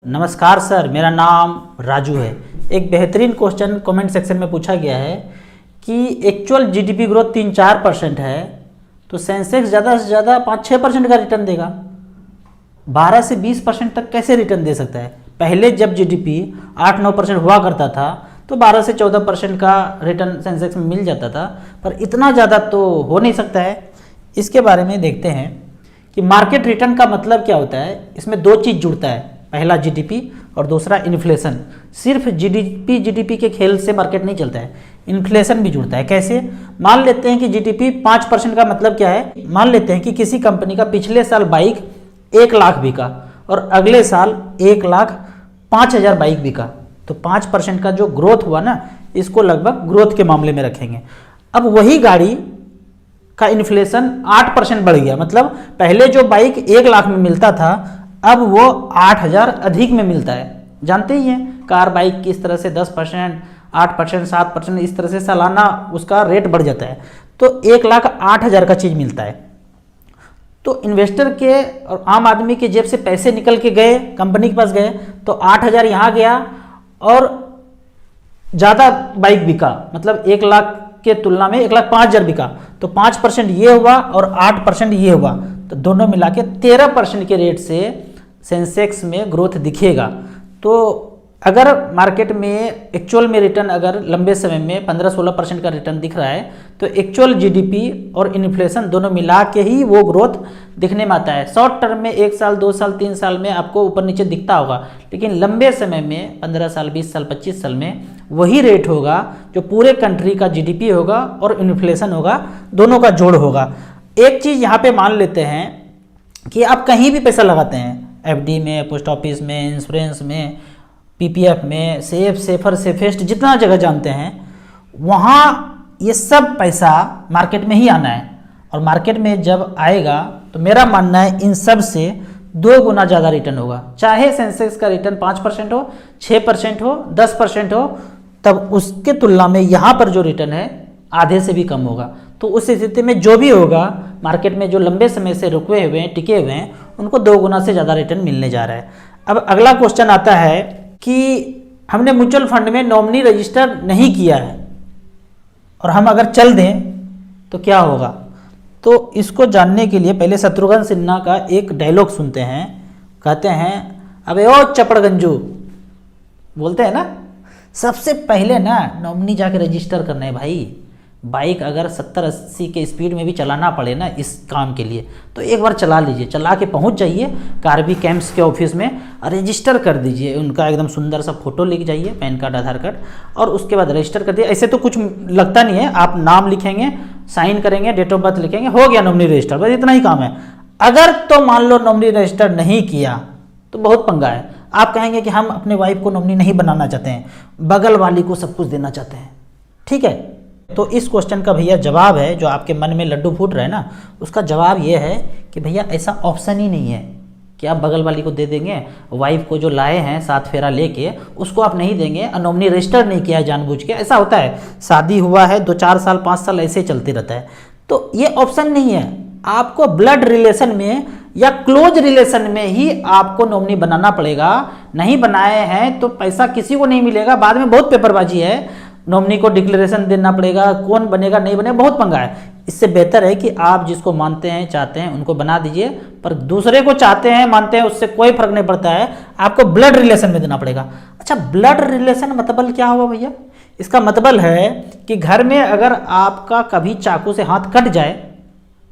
नमस्कार सर, मेरा नाम राजू है। एक बेहतरीन क्वेश्चन कमेंट सेक्शन में पूछा गया है कि एक्चुअल जीडीपी ग्रोथ 3-4% है तो सेंसेक्स ज़्यादा से ज़्यादा 5-6% का रिटर्न देगा। 12 से 20% तक कैसे रिटर्न दे सकता है? पहले जब जीडीपी 8-9% हुआ करता था तो 12 से 14% का रिटर्न सेंसेक्स में मिल जाता था, पर इतना ज़्यादा तो हो नहीं सकता है। इसके बारे में देखते हैं कि मार्केट रिटर्न का मतलब क्या होता है। इसमें दो चीज़ जुड़ता है, पहला जीडीपी और दूसरा इन्फ्लेशन। सिर्फ जीडीपी के खेल से मार्केट नहीं चलता है, इन्फ्लेशन भी जुड़ता है। कैसे? मान लेते हैं कि जीडीपी 5% का मतलब क्या है। मान लेते हैं कि किसी कंपनी का पिछले साल बाइक 1 लाख बिका और अगले साल 1,05,000 बाइक बिका, तो 5% का जो ग्रोथ हुआ ना, इसको लगभग ग्रोथ के मामले में रखेंगे। अब वही गाड़ी का इन्फ्लेशन 8% बढ़ गया, मतलब पहले जो बाइक 1 लाख में मिलता था अब वो 8,000 अधिक में मिलता है। जानते ही हैं कार बाइक की इस तरह से 10%, 8%, 7% इस तरह से सालाना उसका रेट बढ़ जाता है, तो 1,08,000 का चीज़ मिलता है। तो इन्वेस्टर के और आम आदमी के जेब से पैसे निकल के गए, कंपनी के पास गए, तो 8,000 यहाँ गया और ज़्यादा बाइक बिका, मतलब 1 लाख के तुलना में 1,05,000 बिका, तो 5% ये हुआ और 8% ये हुआ, तो दोनों मिला के 13% के रेट से सेंसेक्स में ग्रोथ दिखेगा। तो अगर मार्केट में एक्चुअल में रिटर्न अगर लंबे समय में 15-16% का रिटर्न दिख रहा है तो एक्चुअल जीडीपी और इन्फ्लेशन दोनों मिला के ही वो ग्रोथ दिखने में आता है। शॉर्ट टर्म में 1 साल, 2 साल, 3 साल में आपको ऊपर नीचे दिखता होगा, लेकिन लंबे समय में 15 साल, 20 साल, 25 साल में वही रेट होगा जो पूरे कंट्री का जीडीपी होगा और इन्फ्लेशन होगा, दोनों का जोड़ होगा। एक चीज़ यहाँ पे मान लेते हैं कि आप कहीं भी पैसा लगाते हैं, एफडी में, पोस्ट ऑफिस में, इंश्योरेंस में, पीपीएफ में, सेफर, सेफेस्ट, जितना जगह जानते हैं, वहाँ ये सब पैसा मार्केट में ही आना है। और मार्केट में जब आएगा तो मेरा मानना है इन सब से 2 गुना ज़्यादा रिटर्न होगा। चाहे सेंसेक्स का रिटर्न 5% हो, 6% हो, 10% हो, तब उसके तुलना में यहाँ पर जो रिटर्न है आधे से भी कम होगा। तो उस स्थिति में जो भी होगा, मार्केट में जो लंबे समय से रुके हुए हैं, टिके हुए हैं, उनको 2 गुना से ज़्यादा रिटर्न मिलने जा रहा है। अब अगला क्वेश्चन आता है कि हमने म्यूचुअल फंड में नॉमिनी रजिस्टर नहीं किया है और हम अगर चल दें तो क्या होगा। तो इसको जानने के लिए पहले शत्रुघ्न सिन्हा का एक डायलॉग सुनते हैं। कहते हैं, अबे ओ चपड़गंजू, बोलते हैं ना, सबसे पहले ना नॉमिनी जाके रजिस्टर करना है भाई। बाइक अगर 70-80 के स्पीड में भी चलाना पड़े ना इस काम के लिए, तो एक बार चला लीजिए, चला के पहुंच जाइए कार्बी कैंप्स के ऑफिस में, रजिस्टर कर दीजिए। उनका एकदम सुंदर सा फोटो लिख जाइए, पैन कार्ड, आधार कार्ड, और उसके बाद रजिस्टर कर दिए। ऐसे तो कुछ लगता नहीं है, आप नाम लिखेंगे, साइन करेंगे, डेट ऑफ बर्थ लिखेंगे, हो गया नॉमिनी रजिस्टर, बस इतना ही काम है। अगर तो मान लो नॉमिनी रजिस्टर नहीं किया तो बहुत पंगा है। आप कहेंगे कि हम अपने वाइफ को नॉमिनी नहीं बनाना चाहते हैं, बगल वाली को सब कुछ देना चाहते हैं, ठीक है। तो इस क्वेश्चन का भैया जवाब है, जो आपके मन में लड्डू फूट रहा है ना, उसका जवाब ये है कि भैया ऐसा ऑप्शन ही नहीं है कि आप बगल वाली को दे देंगे। वाइफ को जो लाए हैं 7 फेरा लेके, उसको आप नहीं देंगे, नॉमिनी रजिस्टर नहीं किया है जानबूझ के। ऐसा होता है, शादी हुआ है 2-4 साल, 5 साल ऐसे चलते रहता है। तो ये ऑप्शन नहीं है, आपको ब्लड रिलेशन में या क्लोज रिलेशन में ही आपको नॉमिनी बनाना पड़ेगा। नहीं बनाए हैं तो पैसा किसी को नहीं मिलेगा, बाद में बहुत पेपरबाजी है। नॉमिनी को डिक्लेरेशन देना पड़ेगा, कौन बनेगा नहीं बनेगा, बहुत पंगा है। इससे बेहतर है कि आप जिसको मानते हैं, चाहते हैं, उनको बना दीजिए, पर दूसरे को चाहते हैं, मानते हैं, उससे कोई फर्क नहीं पड़ता है, आपको ब्लड रिलेशन में देना पड़ेगा। अच्छा, ब्लड रिलेशन मतलब क्या हुआ भैया? इसका मतलब है कि घर में अगर आपका कभी चाकू से हाथ कट जाए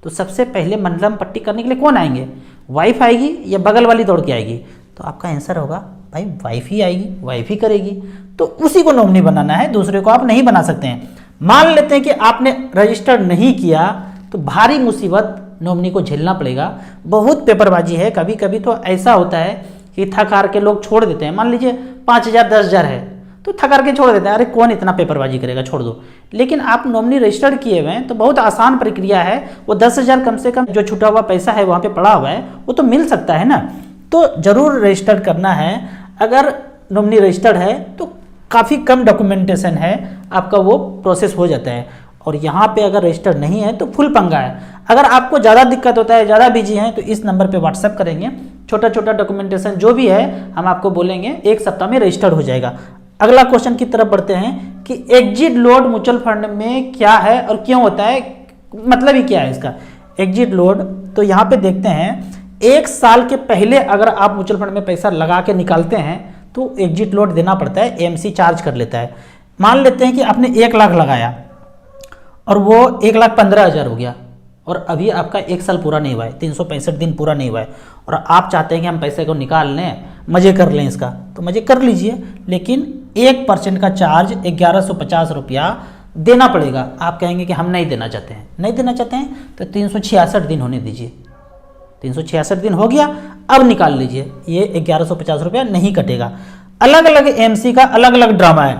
तो सबसे पहले मलहम पट्टी करने के लिए कौन आएंगे? वाइफ आएगी या बगल वाली दौड़ के आएगी? तो आपका आंसर होगा भाई वाइफ ही आएगी, वाइफ ही करेगी। तो उसी को नॉमिनी बनाना है, दूसरे को आप नहीं बना सकते हैं। मान लेते हैं कि आपने रजिस्टर नहीं किया तो भारी मुसीबत नॉमिनी को झेलना पड़ेगा, बहुत पेपरबाजी है। कभी कभी तो ऐसा होता है कि थक हार के लोग छोड़ देते हैं। मान लीजिए 5,000, 10,000 है तो थक हार के छोड़ देते हैं, अरे कौन इतना पेपरबाजी करेगा, छोड़ दो। लेकिन आप नॉमिनी रजिस्टर्ड किए हुए हैं तो बहुत आसान प्रक्रिया है। वो 10,000 कम से कम जो छुटा हुआ पैसा है वहाँ पे पड़ा हुआ है, वो तो मिल सकता है ना। तो जरूर रजिस्टर्ड करना है। अगर नॉमिनी रजिस्टर्ड है तो काफ़ी कम डॉक्यूमेंटेशन है, आपका वो प्रोसेस हो जाता है। और यहाँ पे अगर रजिस्टर नहीं है तो फुल पंगा है। अगर आपको ज़्यादा दिक्कत होता है, ज़्यादा बिजी हैं, तो इस नंबर पे व्हाट्सएप करेंगे छोटा छोटा डॉक्यूमेंटेशन जो भी है हम आपको बोलेंगे, 1 सप्ताह में रजिस्टर्ड हो जाएगा। अगला क्वेश्चन की तरफ बढ़ते हैं कि एग्जिट लोड म्यूचुअल फंड में क्या है और क्यों होता है, मतलब ही क्या है इसका एग्जिट लोड। तो यहाँ पे देखते हैं 1 साल के पहले अगर आप म्यूचुअल फंड में पैसा लगा के निकालते हैं तो एग्जिट लोड देना पड़ता है, एएमसी चार्ज कर लेता है। मान लेते हैं कि आपने 1 लाख लगाया और वो 1,15,000 हो गया और अभी आपका 1 साल पूरा नहीं हुआ है, 365 दिन पूरा नहीं हुआ है और आप चाहते हैं कि हम पैसे को निकाल लें, मजे कर लें इसका, तो मजे कर लीजिए, लेकिन 1% का चार्ज 1150 रुपया देना पड़ेगा। आप कहेंगे कि हम नहीं देना चाहते हैं, नहीं देना चाहते हैं तो 366 दिन होने दीजिए। 366 दिन हो गया, अब निकाल लीजिए, ये 1150 रुपया नहीं कटेगा। अलग अलग एएमसी का अलग अलग ड्रामा है।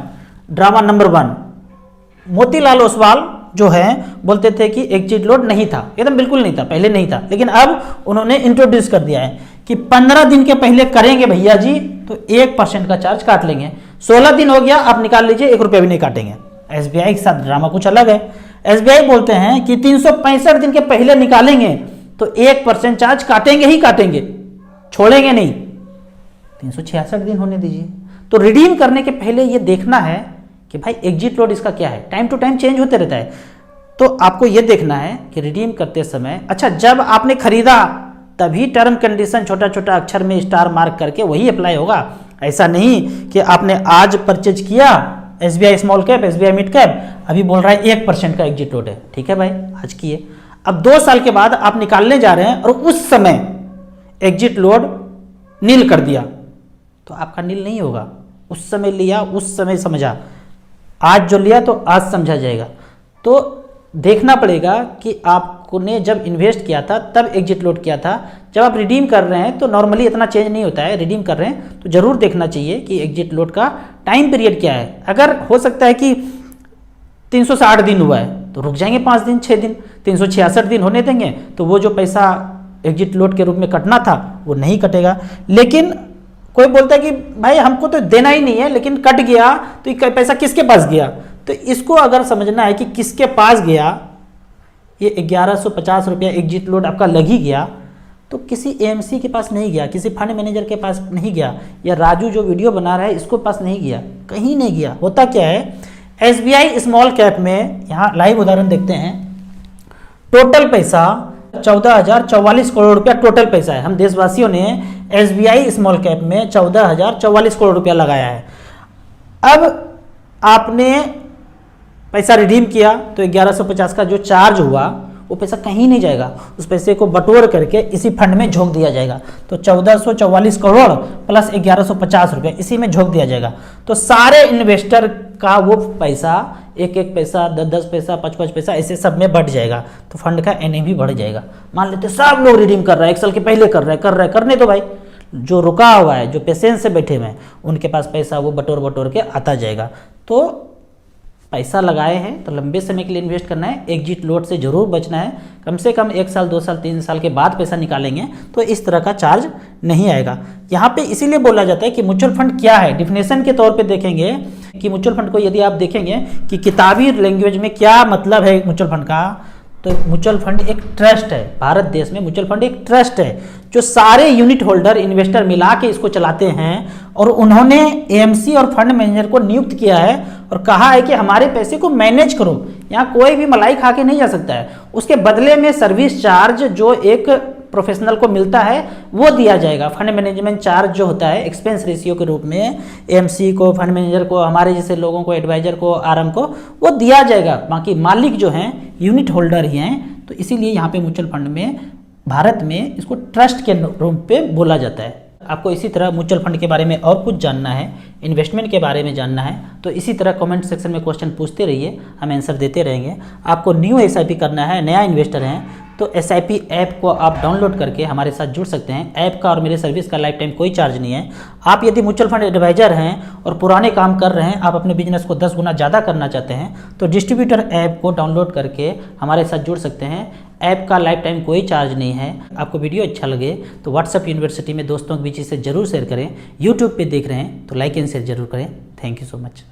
ड्रामा नंबर 1, मोतीलाल ओसवाल जो है बोलते थे कि एग्जिट लोड नहीं था, एकदम बिल्कुल नहीं था, पहले नहीं था, लेकिन अब उन्होंने इंट्रोड्यूस कर दिया है कि 15 दिन के पहले करेंगे भैया जी तो 1% का चार्ज काट लेंगे। 16 दिन हो गया आप निकाल लीजिए, 1 रुपया भी नहीं काटेंगे। एसबीआई के साथ ड्रामा कुछ अलग है। एसबीआई बोलते हैं कि 365 दिन के पहले निकालेंगे तो 1% चार्ज काटेंगे ही काटेंगे, छोड़ेंगे नहीं। 366 दिन होने दीजिए। तो रिडीम करने के पहले ये देखना है कि भाई एग्जिट लोड इसका क्या है, टाइम टू टाइम चेंज होते रहता है। तो आपको ये देखना है कि रिडीम करते समय, अच्छा जब आपने खरीदा तभी टर्म कंडीशन छोटा छोटा अक्षर में स्टार मार्क करके वही अप्लाई होगा। ऐसा नहीं कि आपने आज परचेज किया SBI small cap, SBI mid cap, अभी बोल रहा है 1% का एग्जिट लोड है, ठीक है भाई आज किए, अब 2 साल के बाद आप निकालने जा रहे हैं और उस समय एग्जिट लोड नील कर दिया तो आपका नील नहीं होगा। उस समय लिया, उस समय समझा, आज जो लिया तो आज समझा जाएगा। तो देखना पड़ेगा कि आपने जब इन्वेस्ट किया था तब एग्जिट लोड किया था, जब आप रिडीम कर रहे हैं तो नॉर्मली इतना चेंज नहीं होता है। रिडीम कर रहे हैं तो जरूर देखना चाहिए कि एग्जिट लोड का टाइम पीरियड क्या है। अगर हो सकता है कि 360 दिन हुआ है तो रुक जाएंगे 5 दिन 6 दिन, 366 दिन होने देंगे तो वो जो पैसा एग्जिट लोड के रूप में कटना था वो नहीं कटेगा। लेकिन कोई बोलता है कि भाई हमको तो देना ही नहीं है लेकिन कट गया तो ये पैसा किसके पास गया, तो इसको अगर समझना है कि किसके पास गया, ये 1150 रुपया एग्जिट लोड आपका लग ही गया तो किसी एएमसी के पास नहीं गया, किसी फंड मैनेजर के पास नहीं गया, या राजू जो वीडियो बना रहा है इसको पास नहीं गया, कहीं नहीं गया। होता क्या है, एसबीआई स्मॉल कैप में यहाँ लाइव उदाहरण देखते हैं, टोटल पैसा 14,044 करोड़ रुपया टोटल पैसा है। हम देशवासियों ने एसबीआई स्मॉल कैप में 14,044 करोड़ रुपया लगाया है। अब आपने पैसा रिडीम किया तो 1150 का जो चार्ज हुआ वो पैसा कहीं नहीं जाएगा, उस पैसे को बटोर करके इसी फंड में झोंक दिया जाएगा। तो 1444 करोड़ प्लस 1150 रुपये इसी में झोंक दिया जाएगा। तो सारे इन्वेस्टर का वो पैसा, एक एक पैसा, 10 पैसा, 5 पैसा, ऐसे सब में बढ़ जाएगा। तो फंड का एनएवी बढ़ जाएगा। मान लेते सब लोग रिडीम कर रहे हैं, 1 साल के पहले कर रहे हैं, करने दो भाई। जो रुका हुआ है, जो पेशेंस से बैठे हुए हैं, उनके पास पैसा वो बटोर के आता जाएगा। तो पैसा लगाए हैं तो लंबे समय के लिए इन्वेस्ट करना है, एग्जिट लोड से जरूर बचना है। कम से कम 1 साल 2 साल 3 साल के बाद पैसा निकालेंगे तो इस तरह का चार्ज नहीं आएगा। यहाँ पे इसीलिए बोला जाता है कि म्यूचुअल फंड क्या है। डिफिनेशन के तौर पे देखेंगे कि म्यूचुअल फंड को यदि आप देखेंगे कि किताबी लैंग्वेज में क्या मतलब है म्यूचुअल फंड का, तो म्यूचुअल फंड एक ट्रस्ट है। भारत देश में म्यूचुअल फंड एक ट्रस्ट है जो सारे यूनिट होल्डर इन्वेस्टर मिला के इसको चलाते हैं, और उन्होंने एएमसी और फंड मैनेजर को नियुक्त किया है और कहा है कि हमारे पैसे को मैनेज करो। यहाँ कोई भी मलाई खा के नहीं जा सकता है। उसके बदले में सर्विस चार्ज जो एक प्रोफेशनल को मिलता है वो दिया जाएगा। फंड मैनेजमेंट चार्ज जो होता है एक्सपेंस रेशियो के रूप में एएमसी को, फंड मैनेजर को, हमारे जैसे लोगों को, एडवाइजर को, आरएम को वो दिया जाएगा। बाकी मालिक जो हैं यूनिट होल्डर ही हैं। तो इसीलिए यहाँ पे म्यूचुअल फंड में भारत में इसको ट्रस्ट के रूप पे बोला जाता है। आपको इसी तरह म्यूचुअल फंड के बारे में और कुछ जानना है, इन्वेस्टमेंट के बारे में जानना है, तो इसी तरह कमेंट सेक्शन में क्वेश्चन पूछते रहिए, हम आंसर देते रहेंगे। आपको न्यू एसआईपी करना है, नया इन्वेस्टर हैं तो एसआईपी ऐप को आप डाउनलोड करके हमारे साथ जुड़ सकते हैं। ऐप का और मेरे सर्विस का लाइफ टाइम कोई चार्ज नहीं है। आप यदि म्यूचुअल फंड एडवाइजर हैं और पुराने काम कर रहे हैं, आप अपने बिजनेस को 10 गुना ज़्यादा करना चाहते हैं, तो डिस्ट्रीब्यूटर ऐप को डाउनलोड करके हमारे साथ जुड़ सकते हैं। ऐप का लाइफ टाइम कोई चार्ज नहीं है। आपको वीडियो अच्छा लगे तो व्हाट्सएप यूनिवर्सिटी में दोस्तों के बीच इसे जरूर शेयर करें। यूट्यूब पे देख रहे हैं तो लाइक एंड शेयर जरूर करें। Thank you so much.